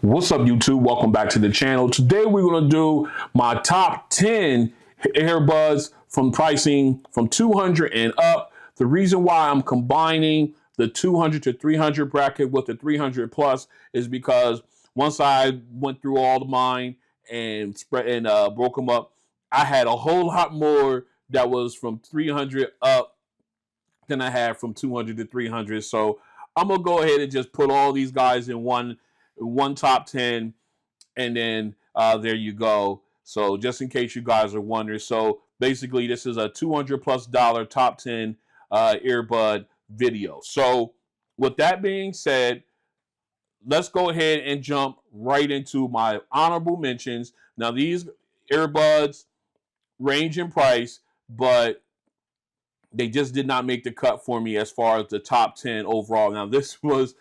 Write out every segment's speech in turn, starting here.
What's up, YouTube? Welcome back to the channel. Today we're going to do my top 10 earbuds from pricing from 200 and up. The reason why I'm combining the 200 to 300 bracket with the 300 plus is because once I went through all of mine and broke them up, I had a whole lot more that was from 300 up than I had from 200 to 300. So I'm gonna go ahead and just put all these guys in one top 10, and then there you go. So just in case you guys are wondering, so basically this is a $200+ top 10 earbud video. So with that being said, let's go ahead and jump right into my honorable mentions. Now these earbuds range in price, but they just did not make the cut for me as far as the top 10 overall. Now this was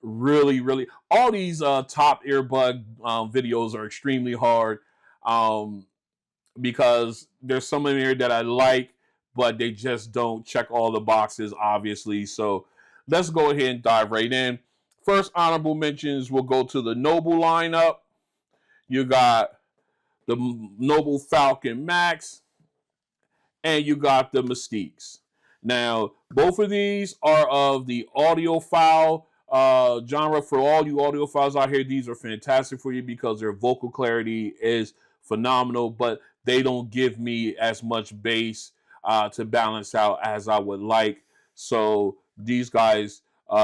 really all these top earbud videos are extremely hard because there's some in here that I like, but they just don't check all the boxes, obviously. So let's go ahead and dive right in. First honorable mentions will go to the Noble lineup. You got the Noble Falcon Max, and you got the Mystiques. Now, both of these are of the audiophile genre. For all you audiophiles out here, these are fantastic for you because their vocal clarity is phenomenal, but they don't give me as much bass to balance out as I would like. So these guys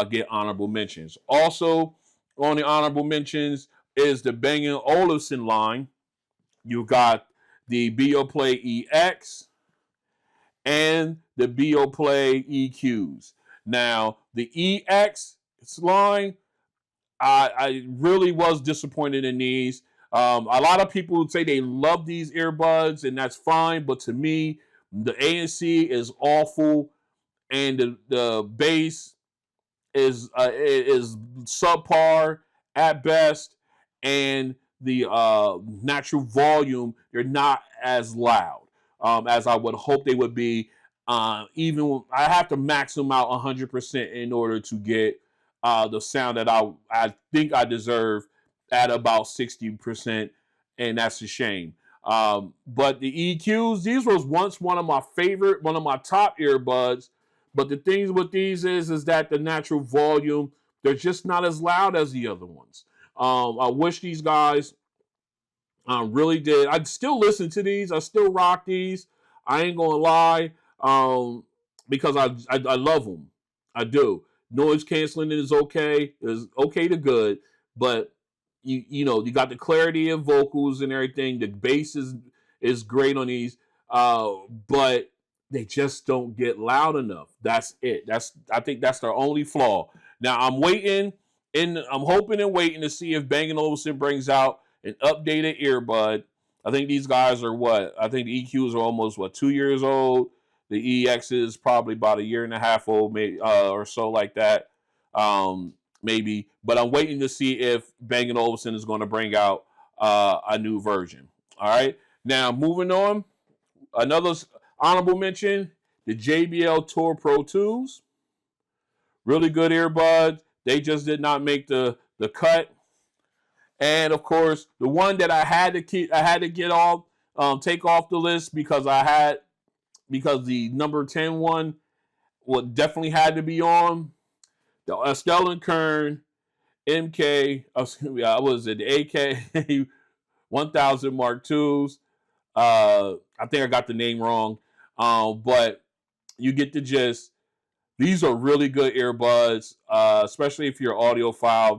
get honorable mentions. Also, on the honorable mentions is the Bang & Olufsen line. You got the Beoplay EX and the Beoplay EQs. Now, the EX line, I really was disappointed in these. A lot of people would say they love these earbuds, and that's fine. But to me, the ANC is awful, and the bass is subpar at best, and the natural volume, they're not as loud as I would hope they would be. Even I have to max them out 100% in order to get the sound that I think I deserve at about 60%, and that's a shame. But the EQs, these was once one of my top earbuds. But the things with these is that the natural volume, they're just not as loud as the other ones. I wish these guys really did. I still listen to these. I still rock these. I ain't gonna lie, because I love them. I do. Noise canceling is okay. It's okay to good, but you know you got the clarity of vocals and everything. The bass is great on these, but they just don't get loud enough. That's it. I think that's their only flaw. Now I'm hoping and waiting to see if Bang & Olufsen brings out an updated earbud. I think these guys are I think the EQs are almost 2 years old. The EX is probably about a year and a half old, maybe or so like that, maybe. But I'm waiting to see if Bang & Olufsen is going to bring out a new version. All right. Now moving on, another honorable mention: the JBL Tour Pro 2s. Really good earbuds. They just did not make the cut. And of course, the one that I had to take off the list because the number 10 one definitely had to be on the Estelle & Kern MK. The AK 1000 Mark IIs. I think I got the name wrong, but you get the gist. These are really good earbuds, especially if you're an audiophile.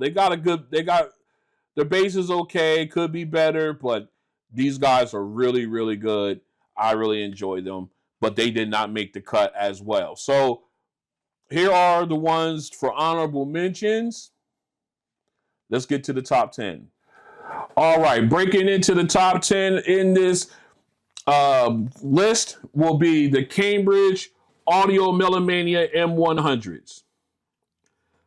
The bass is okay, could be better, but these guys are really good. I really enjoy them, but they did not make the cut as well. So here are the ones for honorable mentions. Let's get to the top 10. All right, breaking into the top 10 in this list will be the Cambridge Audio Melomania M100s.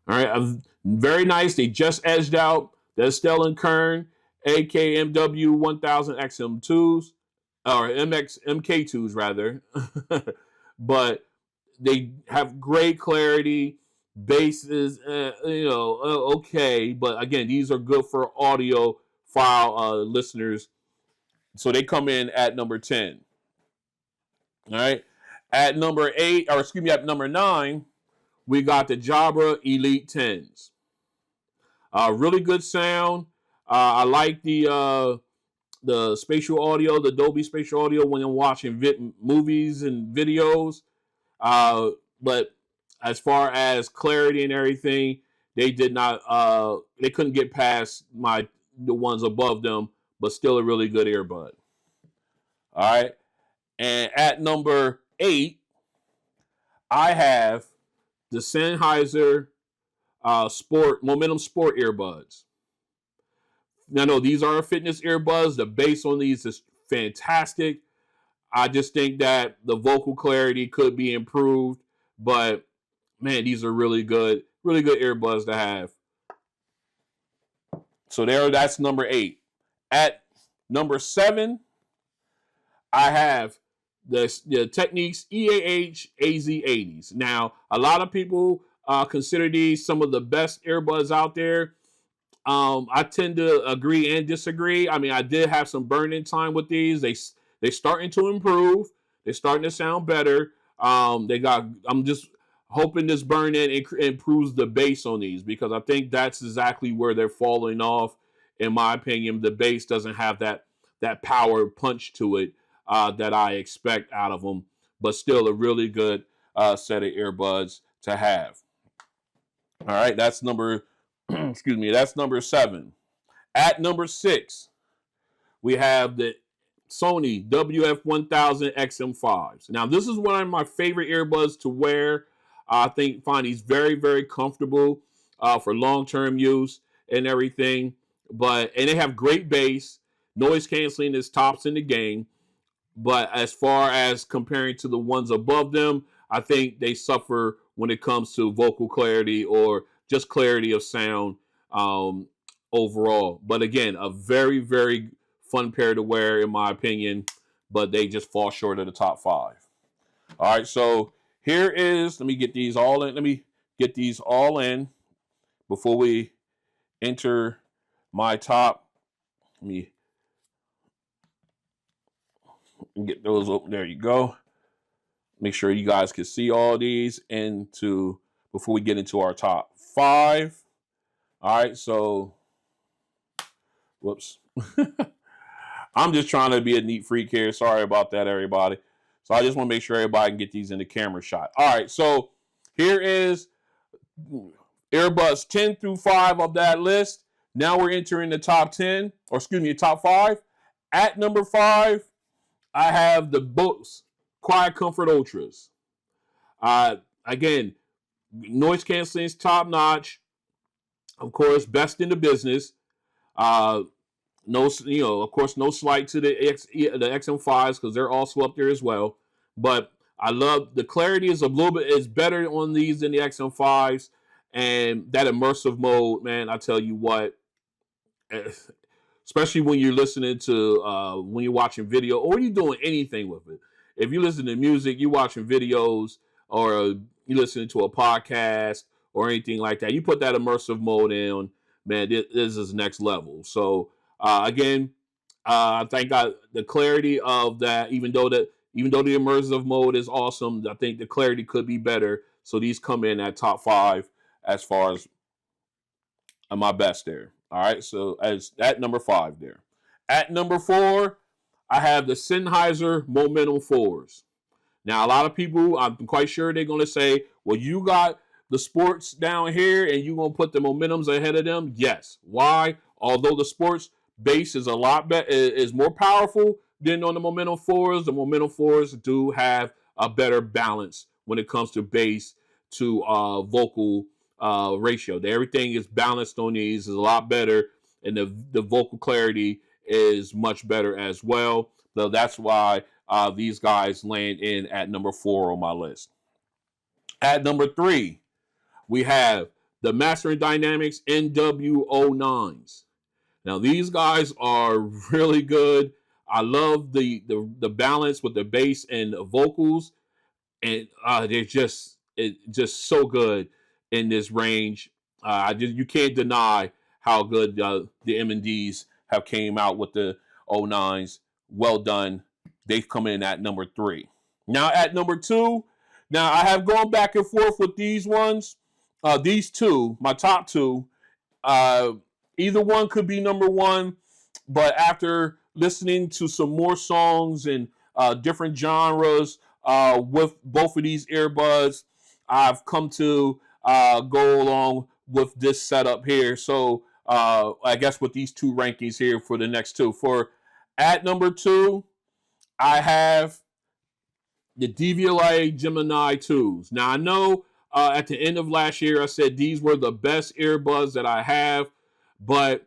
All right, very nice. They just edged out the Estelle & Kern AKMW 1000XM2s, or MK2s rather. But they have great clarity. Bass is, okay, but again, these are good for audio file listeners. So they come in at number 10. All right. At number 8, or excuse me, at number 9, we got the Jabra Elite 10s. Really good sound. I like the spatial audio, the Dolby spatial audio when I'm watching movies and videos. But as far as clarity and everything, they did not. They couldn't get past the ones above them, but still a really good earbud. All right. And at number 8, I have the Sennheiser Momentum Sport earbuds. Now, no, these are fitness earbuds. The bass on these is fantastic. I just think that the vocal clarity could be improved, but man, these are really good earbuds to have. So that's number 8. At number 7, I have the Technics EAH-AZ80s. Now, a lot of people consider these some of the best earbuds out there. I tend to agree and disagree. I mean, I did have some burn-in time with these. They're starting to improve. They're starting to sound better. I'm just hoping this burn-in improves the bass on these, because I think that's exactly where they're falling off. In my opinion, the bass doesn't have that power punch to it that I expect out of them, but still a really good set of earbuds to have. All right, that's number that's number 7. At number 6, we have the Sony WF-1000XM5s. Now, this is one of my favorite earbuds to wear. I find these very, very comfortable for long-term use and everything. And they have great bass. Noise canceling is tops in the game. But as far as comparing to the ones above them, I think they suffer when it comes to vocal clarity or just clarity of sound overall. But again, a very, very fun pair to wear, in my opinion, but they just fall short of the top 5. All right, so here is, let me get these all in. Let me get these all in before we enter my top. Let me get those open. There you go. Make sure you guys can see all these before we get into our top 5. All right, so whoops. I'm just trying to be a neat freak here. Sorry about that, everybody. So I just want to make sure everybody can get these in the camera shot. All right, so here is earbuds 10 through 5 of that list. Now we're entering the top 10, or excuse me, top 5. At number 5, I have the Bose QuietComfort Ultras. Again, noise canceling is top notch. Of course, best in the business. Of course, no slight to the XM5s, because they're also up there as well. But I love the clarity is better on these than the XM5s, and that immersive mode, man. I tell you what, especially when you're listening to when you're watching video or you're doing anything with it. If you listen to music, you're watching videos, or you're listening to a podcast or anything like that, you put that immersive mode in, man, this is next level. So again, I think the clarity of that, even though the immersive mode is awesome, I think the clarity could be better. So these come in at top 5 as far as my best there. All right, so as at number 5 there. At number 4, I have the Sennheiser Momentum 4s. Now, a lot of people, I'm quite sure they're going to say, well, you got the sports down here and you're going to put the Momentums ahead of them? Yes. Why? Although the sports bass is a lot better, is more powerful than on the Momentum 4s, the Momentum 4s do have a better balance when it comes to bass to vocal ratio. Everything is balanced on these, is a lot better, and the vocal clarity is much better as well. So that's why these guys land in at number 4 on my list. At number 3, we have the Mastering Dynamics NW09s. Now these guys are really good. I love the balance with the bass and the vocals, and they're just so good. in this range. You can't deny how good the M&Ds have came out with the 09s. Well done. They've come in at number 3. Now at number 2, now I have gone back and forth with these ones. These two, my top 2, either one could be number 1, but after listening to some more songs and different genres with both of these earbuds, I've come to go along with this setup here. So I guess with these 2 rankings here for the next 2. For at number 2, I have the Devialet Gemini 2s. Now I know at the end of last year I said these were the best earbuds that I have, but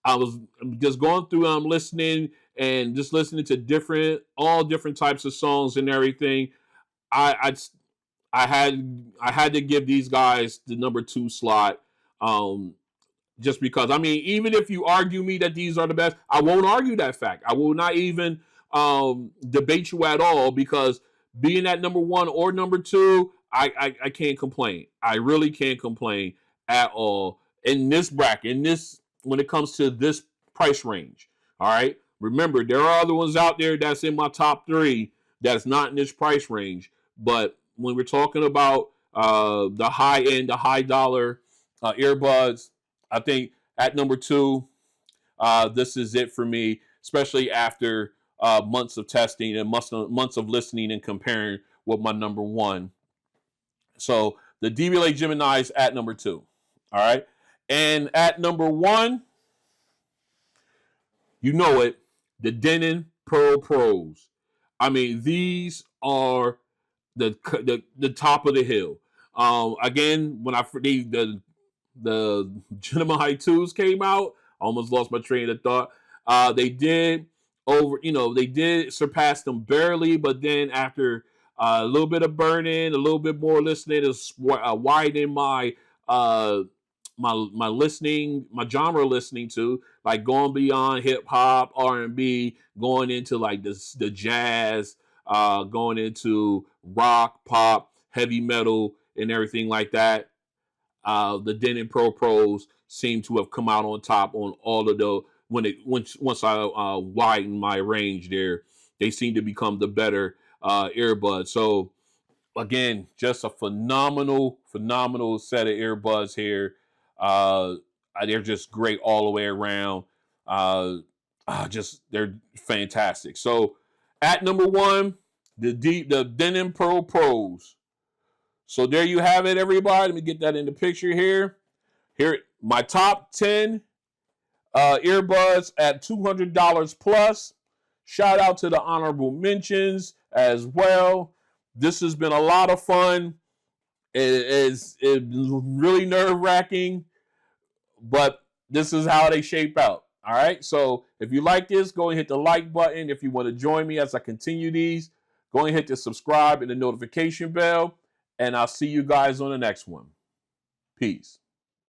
I was just going through listening and just listening to all different types of songs and everything. I had to give these guys the number 2 slot. Just because, I mean, even if you argue me that these are the best, I won't argue that fact. I will not even debate you at all, because being at number 1 or number 2, I can't complain. I really can't complain at all in this bracket, when it comes to this price range. All right. Remember, there are other ones out there that's in my top 3 that's not in this price range. But when we're talking about the high end, the high dollar earbuds, I think at number 2, this is it for me, especially after months of testing and months of listening and comparing with my number 1. So the Devialet Gemini is at number 2. All right. And at number 1, you know it, the Denon PerL Pros. I mean, these are the top of the hill. Again, when the Gemini 2s came out, I almost lost my train of thought. They did surpass them barely, but then after a little bit of burning, a little bit more listening, is widening my my listening, my genre listening to, like going beyond hip hop, R&B, going into like the jazz, going into rock, pop, heavy metal, and everything like that. The Denon PerL Pros seem to have come out on top on all of those. Once I widen my range there, they seem to become the better earbuds. So again, just a phenomenal set of earbuds here. They're just great all the way around. They're fantastic. So at number 1, the Denon PerL Pros. So there you have it, everybody. Let me get that in the picture here. Here, my top 10 earbuds at $200 plus. Shout out to the honorable mentions as well. This has been a lot of fun. It's really nerve-wracking, but this is how they shape out. All right. So if you like this, go and hit the like button. If you want to join me as I continue these, go and hit the subscribe and the notification bell. And I'll see you guys on the next one. Peace.